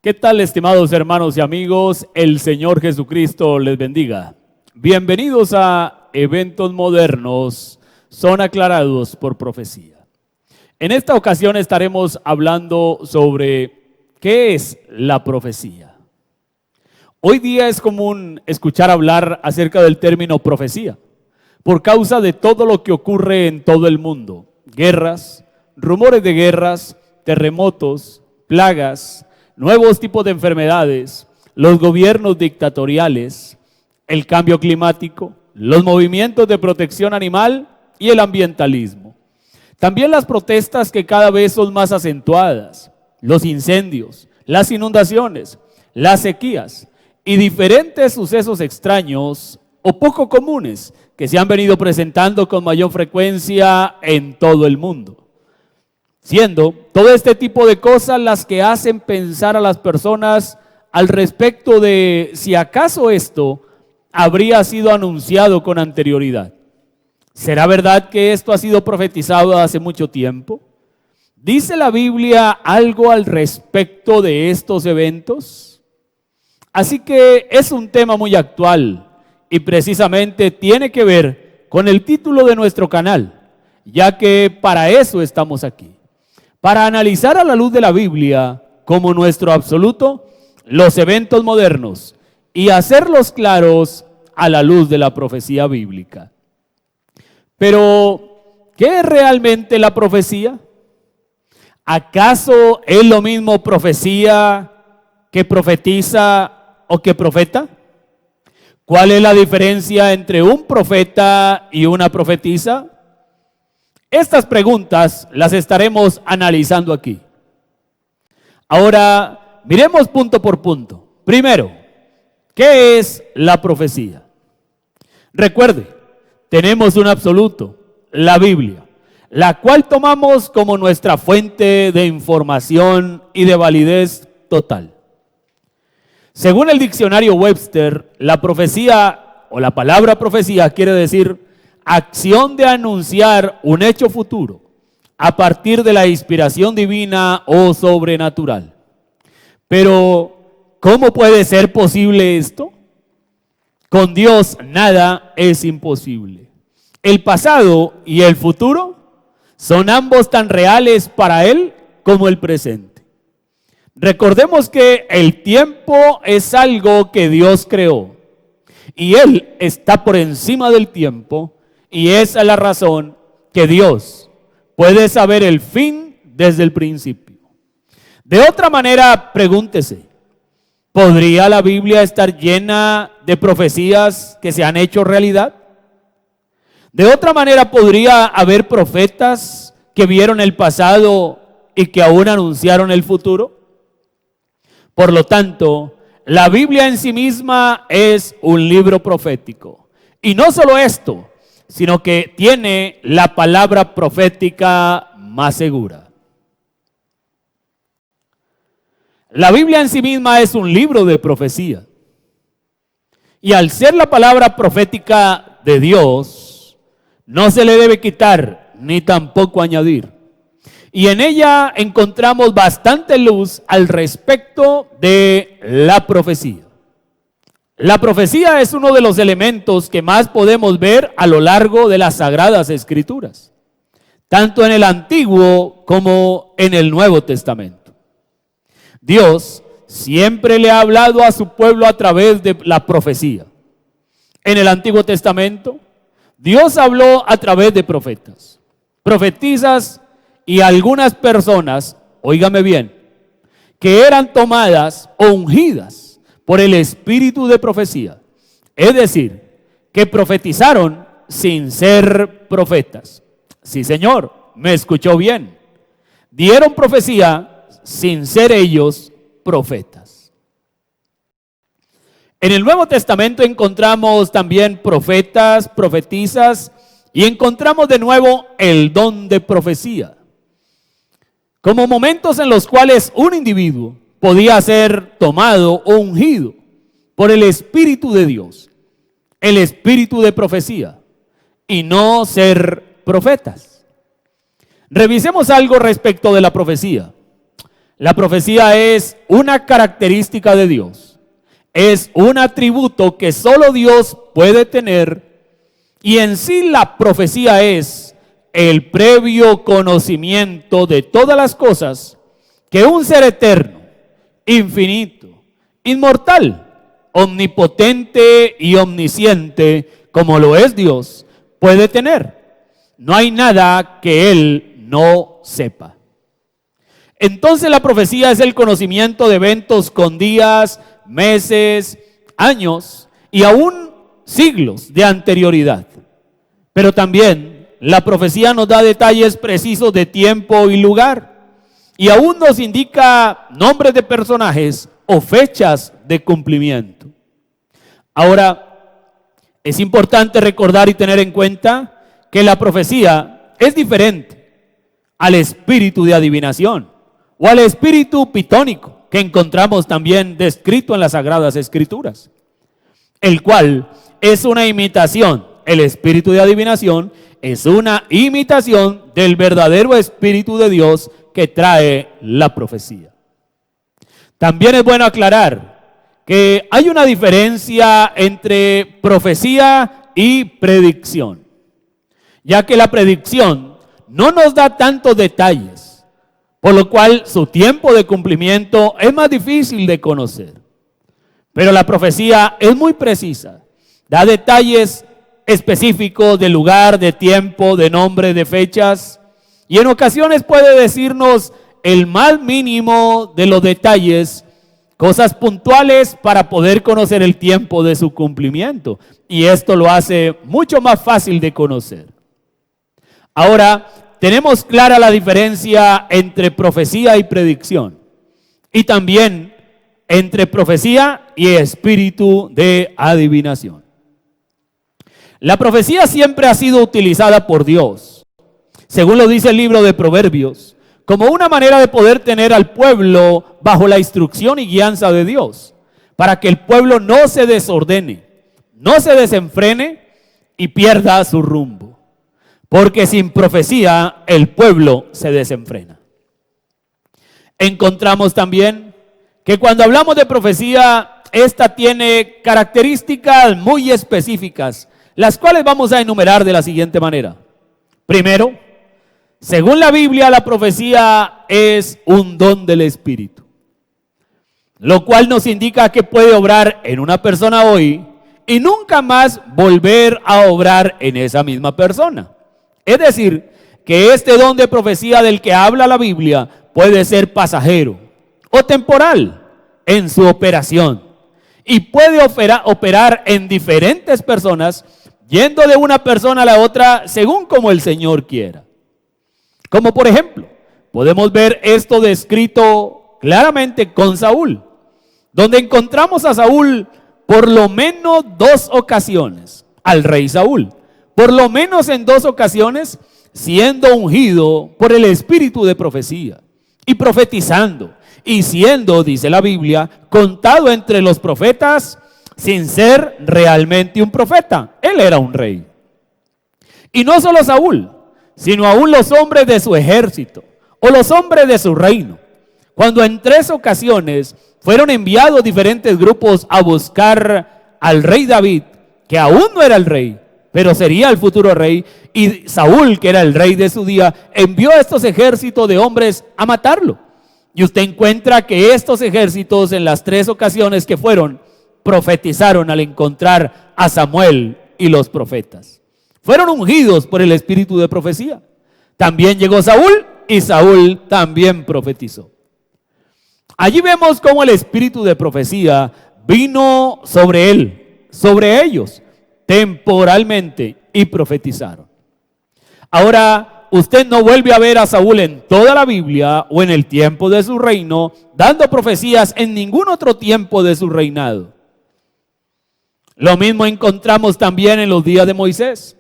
¿Qué tal, estimados hermanos y amigos? El Señor Jesucristo les bendiga. Bienvenidos a Eventos Modernos, son aclarados por profecía. En esta ocasión estaremos hablando sobre qué es la profecía. Hoy día es común escuchar hablar acerca del término profecía, por causa de todo lo que ocurre en todo el mundo. Guerras, rumores de guerras, terremotos, plagas, nuevos tipos de enfermedades, los gobiernos dictatoriales, el cambio climático, los movimientos de protección animal y el ambientalismo. También las protestas que cada vez son más acentuadas, los incendios, las inundaciones, las sequías y diferentes sucesos extraños o poco comunes que se han venido presentando con mayor frecuencia en todo el mundo. Siendo todo este tipo de cosas las que hacen pensar a las personas al respecto de si acaso esto habría sido anunciado con anterioridad. ¿Será verdad que esto ha sido profetizado hace mucho tiempo? ¿Dice la Biblia algo al respecto de estos eventos? Así que es un tema muy actual y precisamente tiene que ver con el título de nuestro canal, ya que para eso estamos aquí. Para analizar a la luz de la Biblia como nuestro absoluto los eventos modernos y hacerlos claros a la luz de la profecía bíblica. Pero, ¿qué es realmente la profecía? ¿Acaso es lo mismo profecía que profetiza o que profeta? ¿Cuál es la diferencia entre un profeta y una profetisa? Estas preguntas las estaremos analizando aquí. Ahora, miremos punto por punto. Primero, ¿qué es la profecía? Recuerde, tenemos un absoluto, la Biblia, la cual tomamos como nuestra fuente de información y de validez total. Según el diccionario Webster, la profecía o la palabra profecía quiere decir acción de anunciar un hecho futuro a partir de la inspiración divina o sobrenatural. Pero, ¿cómo puede ser posible esto? Con Dios nada es imposible. El pasado y el futuro son ambos tan reales para Él como el presente. Recordemos que el tiempo es algo que Dios creó y Él está por encima del tiempo. Y esa es la razón que Dios puede saber el fin desde el principio. De otra manera, pregúntese, ¿podría la Biblia estar llena de profecías que se han hecho realidad? De otra manera, ¿podría haber profetas que vieron el pasado y que aún anunciaron el futuro? Por lo tanto, la Biblia en sí misma es un libro profético. Y no solo esto, sino que tiene la palabra profética más segura. La Biblia en sí misma es un libro de profecía. Y al ser la palabra profética de Dios, no se le debe quitar ni tampoco añadir. Y en ella encontramos bastante luz al respecto de la profecía. La profecía es uno de los elementos que más podemos ver a lo largo de las Sagradas Escrituras, tanto en el Antiguo como en el Nuevo Testamento. Dios siempre le ha hablado a su pueblo a través de la profecía. En el Antiguo Testamento, Dios habló a través de profetas, profetisas y algunas personas, óigame bien, que eran tomadas o ungidas por el espíritu de profecía, es decir, que profetizaron sin ser profetas. Sí, señor, me escuchó bien. Dieron profecía sin ser ellos profetas. En el Nuevo Testamento encontramos también profetas, profetisas y encontramos de nuevo el don de profecía, como momentos en los cuales un individuo podía ser tomado o ungido por el Espíritu de Dios, el Espíritu de profecía, y no ser profetas. Revisemos algo respecto de la profecía. La profecía es una característica de Dios. Es un atributo que solo Dios puede tener, y en sí la profecía es el previo conocimiento de todas las cosas que un ser eterno, infinito, inmortal, omnipotente y omnisciente, como lo es Dios, puede tener. No hay nada que Él no sepa. Entonces la profecía es el conocimiento de eventos con días, meses, años y aún siglos de anterioridad. Pero también la profecía nos da detalles precisos de tiempo y lugar, y aún nos indica nombres de personajes o fechas de cumplimiento. Ahora, es importante recordar y tener en cuenta que la profecía es diferente al espíritu de adivinación o al espíritu pitónico que encontramos también descrito en las Sagradas Escrituras, el cual es una imitación. El espíritu de adivinación es una imitación del verdadero espíritu de Dios que trae la profecía. También es bueno aclarar que hay una diferencia entre profecía y predicción, ya que la predicción no nos da tantos detalles, por lo cual su tiempo de cumplimiento es más difícil de conocer. Pero la profecía es muy precisa, da detalles específicos de lugar, de tiempo, de nombre, de fechas, y en ocasiones puede decirnos el más mínimo de los detalles, cosas puntuales para poder conocer el tiempo de su cumplimiento, y esto lo hace mucho más fácil de conocer. Ahora, tenemos clara la diferencia entre profecía y predicción, y también entre profecía y espíritu de adivinación. La profecía siempre ha sido utilizada por Dios, según lo dice el libro de Proverbios, como una manera de poder tener al pueblo bajo la instrucción y guianza de Dios, para que el pueblo no se desordene, no se desenfrene y pierda su rumbo. Porque sin profecía el pueblo se desenfrena. Encontramos también que cuando hablamos de profecía, esta tiene características muy específicas, las cuales vamos a enumerar de la siguiente manera. Primero, según la Biblia, la profecía es un don del Espíritu, lo cual nos indica que puede obrar en una persona hoy y nunca más volver a obrar en esa misma persona. Es decir, que este don de profecía del que habla la Biblia puede ser pasajero o temporal en su operación, y puede operar en diferentes personas, yendo de una persona a la otra según como el Señor quiera. Como por ejemplo, podemos ver esto descrito claramente con Saúl, donde encontramos a Saúl por lo menos 2 ocasiones, al rey Saúl, por lo menos en 2 ocasiones, siendo ungido por el espíritu de profecía y profetizando, y siendo, dice la Biblia, contado entre los profetas sin ser realmente un profeta. Él era un rey. Y no solo Saúl, sino aún los hombres de su ejército o los hombres de su reino, cuando en 3 ocasiones fueron enviados diferentes grupos a buscar al rey David, que aún no era el rey, pero sería el futuro rey, y Saúl, que era el rey de su día, envió a estos ejércitos de hombres a matarlo. Y usted encuentra que estos ejércitos, en las 3 ocasiones que fueron, profetizaron al encontrar a Samuel y los profetas. Fueron ungidos por el espíritu de profecía. También llegó Saúl, y Saúl también profetizó. Allí vemos cómo el espíritu de profecía vino sobre él, sobre ellos, temporalmente, y profetizaron. Ahora, usted no vuelve a ver a Saúl en toda la Biblia o en el tiempo de su reino dando profecías en ningún otro tiempo de su reinado. Lo mismo encontramos también en los días de Moisés,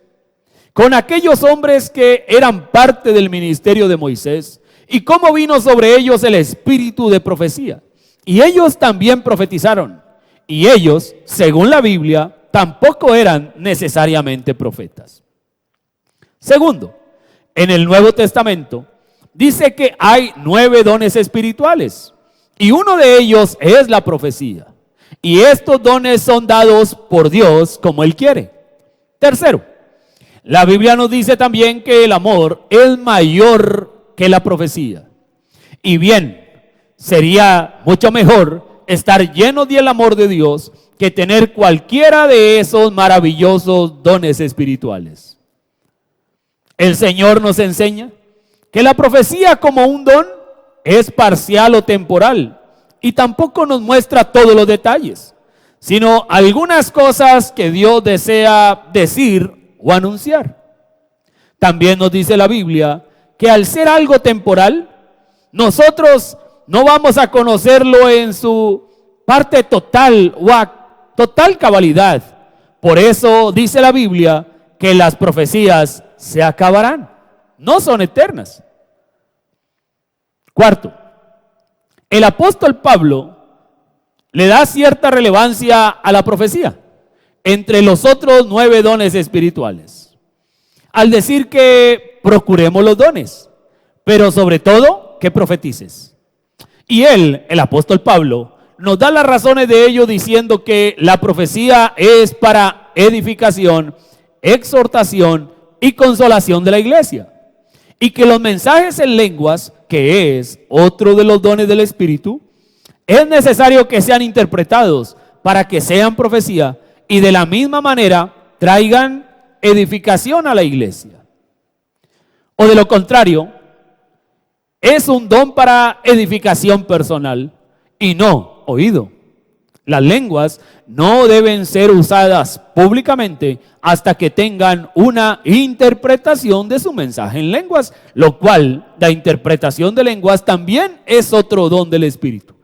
con aquellos hombres que eran parte del ministerio de Moisés, y cómo vino sobre ellos el espíritu de profecía. Y ellos también profetizaron, y ellos, según la Biblia, tampoco eran necesariamente profetas. Segundo, en el Nuevo Testamento dice que hay 9 dones espirituales y uno de ellos es la profecía. Y estos dones son dados por Dios como Él quiere. Tercero, la Biblia nos dice también que el amor es mayor que la profecía. Y bien, sería mucho mejor estar llenos del amor de Dios que tener cualquiera de esos maravillosos dones espirituales. El Señor nos enseña que la profecía como un don es parcial o temporal y tampoco nos muestra todos los detalles, sino algunas cosas que Dios desea decir o anunciar. También nos dice la Biblia que al ser algo temporal, nosotros no vamos a conocerlo en su parte total o a total cabalidad. Por eso dice la Biblia que las profecías se acabarán, no son eternas. Cuarto, el apóstol Pablo le da cierta relevancia a la profecía entre los otros 9 dones espirituales, al decir que procuremos los dones, pero sobre todo que profetices. Y él, el apóstol Pablo, nos da las razones de ello diciendo que la profecía es para edificación, exhortación y consolación de la iglesia. Y que los mensajes en lenguas, que es otro de los dones del Espíritu, es necesario que sean interpretados para que sean profecía y de la misma manera traigan edificación a la iglesia. O de lo contrario, es un don para edificación personal y no oído. Las lenguas no deben ser usadas públicamente hasta que tengan una interpretación de su mensaje en lenguas, lo cual la interpretación de lenguas también es otro don del Espíritu.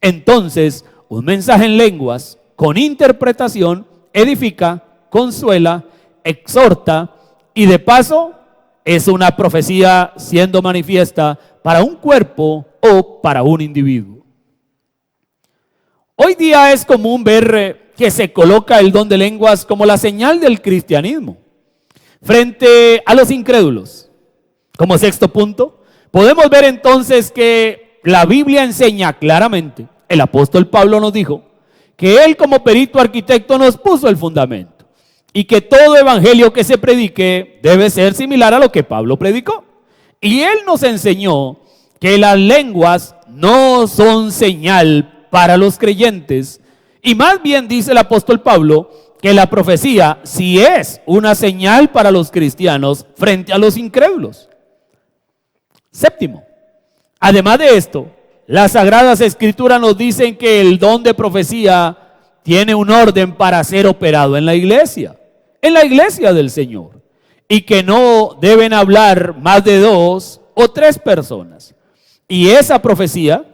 Entonces, un mensaje en lenguas con interpretación edifica, consuela, exhorta y de paso es una profecía siendo manifiesta para un cuerpo o para un individuo. Hoy día es común ver que se coloca el don de lenguas como la señal del cristianismo frente a los incrédulos. Como sexto punto, podemos ver entonces que la Biblia enseña claramente, el apóstol Pablo nos dijo, que él como perito arquitecto nos puso el fundamento y que todo evangelio que se predique debe ser similar a lo que Pablo predicó. Y él nos enseñó que las lenguas no son señal para los creyentes, y más bien dice el apóstol Pablo que la profecía sí es una señal para los cristianos frente a los incrédulos. Séptimo, además de esto, las Sagradas Escrituras nos dicen que el don de profecía tiene un orden para ser operado en la iglesia del Señor, y que no deben hablar más de 2 o 3 personas. Y esa profecía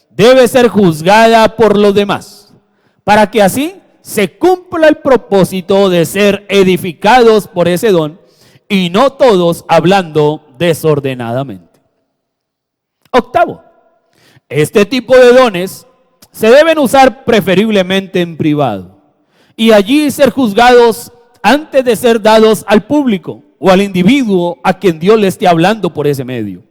debe ser juzgada por los demás, para que así se cumpla el propósito de ser edificados por ese don y no todos hablando desordenadamente. Octavo, este tipo de dones se deben usar preferiblemente en privado y allí ser juzgados antes de ser dados al público o al individuo a quien Dios le esté hablando por ese medio.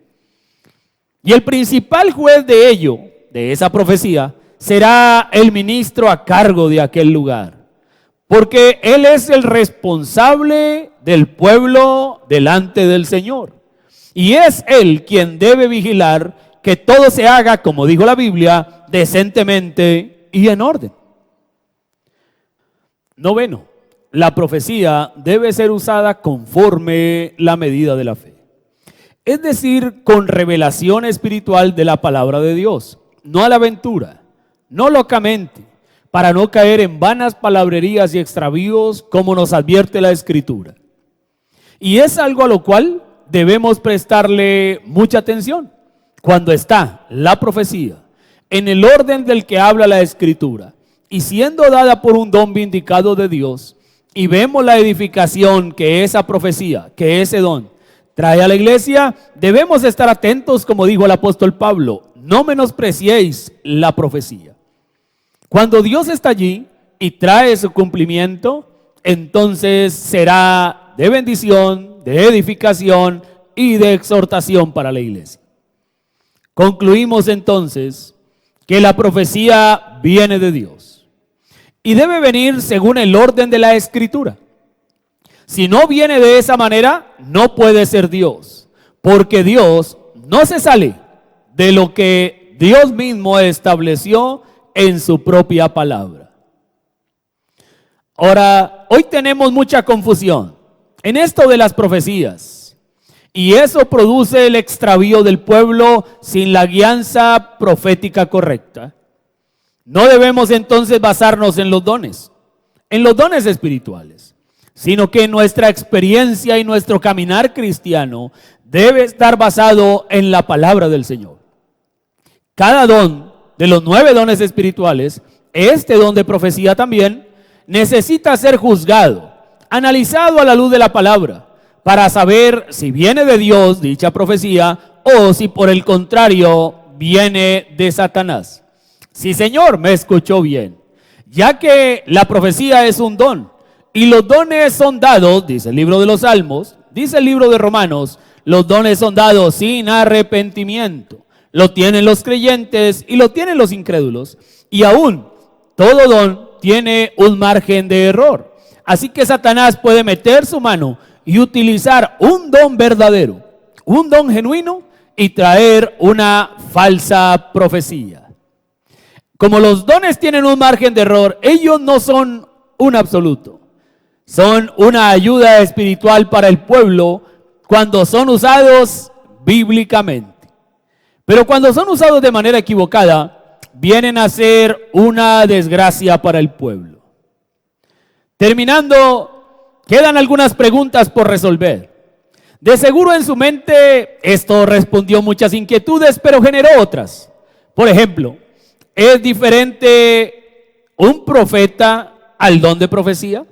Y el principal juez de ello, de esa profecía, será el ministro a cargo de aquel lugar, porque él es el responsable del pueblo delante del Señor, y es él quien debe vigilar que todo se haga, como dijo la Biblia, decentemente y en orden. Noveno, la profecía debe ser usada conforme la medida de la fe, es decir, con revelación espiritual de la palabra de Dios, no a la aventura, no locamente, para no caer en vanas palabrerías y extravíos como nos advierte la Escritura. Y es algo a lo cual debemos prestarle mucha atención cuando está la profecía en el orden del que habla la Escritura y siendo dada por un don vindicado de Dios, y vemos la edificación que esa profecía, que ese don trae a la iglesia, debemos estar atentos, como dijo el apóstol Pablo, no menospreciéis la profecía. Cuando Dios está allí y trae su cumplimiento, entonces será de bendición, de edificación y de exhortación para la iglesia. Concluimos entonces que la profecía viene de Dios y debe venir según el orden de la Escritura. Si no viene de esa manera, no puede ser Dios, porque Dios no se sale de lo que Dios mismo estableció en su propia palabra. Ahora, hoy tenemos mucha confusión en esto de las profecías, y eso produce el extravío del pueblo sin la guianza profética correcta. No debemos entonces basarnos en los dones espirituales, sino que nuestra experiencia y nuestro caminar cristiano debe estar basado en la palabra del Señor. Cada don de los 9 dones espirituales, este don de profecía también, necesita ser juzgado, analizado a la luz de la palabra, para saber si viene de Dios dicha profecía o si por el contrario viene de Satanás. Sí, Señor, me escuchó bien, ya que la profecía es un don y los dones son dados, dice el libro de los Salmos, dice el libro de Romanos, los dones son dados sin arrepentimiento. Lo tienen los creyentes y lo tienen los incrédulos. Y aún todo don tiene un margen de error. Así que Satanás puede meter su mano y utilizar un don verdadero, un don genuino, y traer una falsa profecía. Como los dones tienen un margen de error, ellos no son un absoluto. Son una ayuda espiritual para el pueblo cuando son usados bíblicamente. Pero cuando son usados de manera equivocada, vienen a ser una desgracia para el pueblo. Terminando, quedan algunas preguntas por resolver. De seguro en su mente esto respondió muchas inquietudes, pero generó otras. Por ejemplo, ¿es diferente un profeta al don de profecía?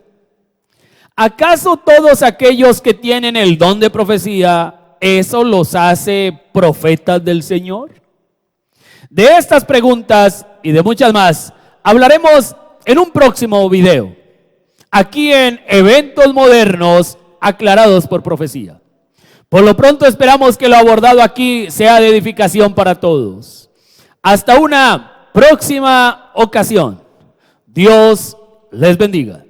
¿Acaso todos aquellos que tienen el don de profecía, eso los hace profetas del Señor? De estas preguntas y de muchas más hablaremos en un próximo video, aquí en Eventos Modernos Aclarados por Profecía. Por lo pronto esperamos que lo abordado aquí sea de edificación para todos. Hasta una próxima ocasión. Dios les bendiga.